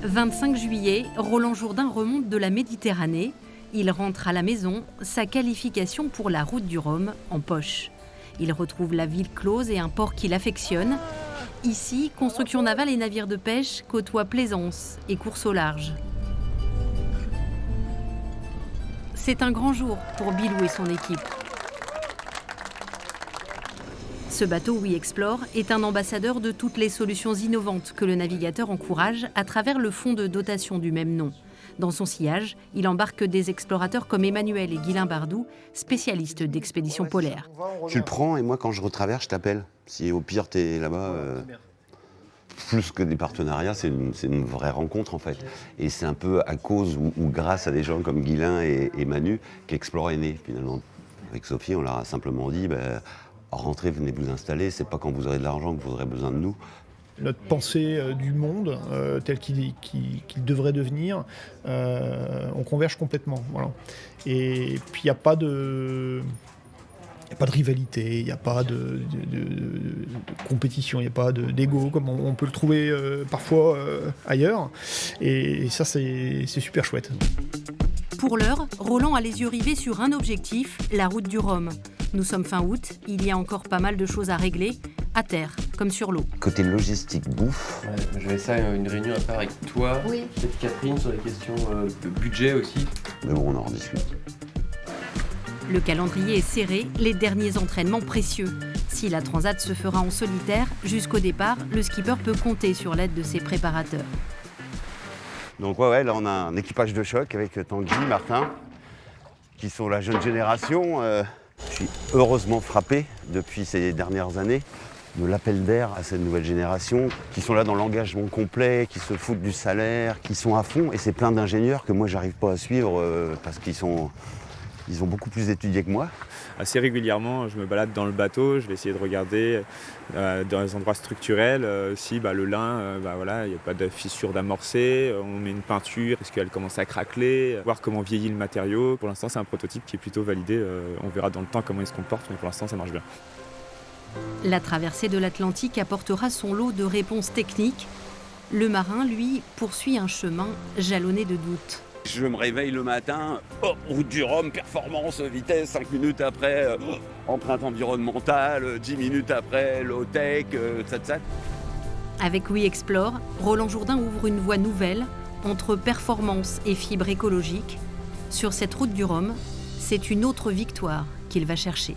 25 juillet, Roland Jourdain remonte de la Méditerranée. Il rentre à la maison, sa qualification pour la route du Rhum en poche. Il retrouve la ville close et un port qu'il affectionne. Ici, construction navale et navires de pêche côtoient plaisance et course au large. C'est un grand jour pour Bilou et son équipe. Ce bateau WeExplore est un ambassadeur de toutes les solutions innovantes que le navigateur encourage à travers le fonds de dotation du même nom. Dans son sillage, il embarque des explorateurs comme Emmanuel et Guylain Bardou, spécialistes d'expéditions polaires. Tu le prends et moi, quand je retraverse, je t'appelle. Si au pire, t'es là-bas... Plus que des partenariats, c'est une vraie rencontre en fait. Et c'est un peu à cause ou grâce à des gens comme Guylain et Manu qu'Explore est né finalement. Avec Sophie, on leur a simplement dit rentrez, venez vous installer, c'est pas quand vous aurez de l'argent que vous aurez besoin de nous. Notre pensée du monde, tel qu'il devrait devenir, on converge complètement. Voilà. Et puis il n'y a pas de rivalité, il n'y a pas de compétition, il n'y a pas d'ego, comme on peut le trouver parfois ailleurs. Et ça, c'est super chouette. Pour l'heure, Roland a les yeux rivés sur un objectif, la route du Rhum. Nous sommes fin août, il y a encore pas mal de choses à régler, à terre comme sur l'eau. Côté logistique, bouffe. Ouais, j'avais ça, une réunion à faire avec toi, peut-être Catherine, sur les questions de budget aussi. Mais bon, on en rediscute. Le calendrier est serré, les derniers entraînements précieux. Si la transat se fera en solitaire, jusqu'au départ, le skipper peut compter sur l'aide de ses préparateurs. Donc ouais, là on a un équipage de choc avec Tanguy, Martin, qui sont la jeune génération. Je suis heureusement frappé depuis ces dernières années de l'appel d'air à cette nouvelle génération, qui sont là dans l'engagement complet, qui se foutent du salaire, qui sont à fond. Et c'est plein d'ingénieurs que moi j'arrive pas à suivre parce qu'ils ont beaucoup plus étudié que moi. Assez régulièrement, je me balade dans le bateau, je vais essayer de regarder dans les endroits structurels si le lin, il n'y a pas de fissure d'amorcer, on met une peinture, est-ce qu'elle commence à craqueler, voir comment vieillit le matériau. Pour l'instant, c'est un prototype qui est plutôt validé, on verra dans le temps comment il se comporte, mais pour l'instant, ça marche bien. La traversée de l'Atlantique apportera son lot de réponses techniques. Le marin, lui, poursuit un chemin jalonné de doutes. Je me réveille le matin, route du Rhum, performance, vitesse, 5 minutes après, empreinte environnementale, 10 minutes après, low-tech, tsa. Avec WeExplore, Roland Jourdain ouvre une voie nouvelle entre performance et fibre écologique. Sur cette route du Rhum, c'est une autre victoire qu'il va chercher.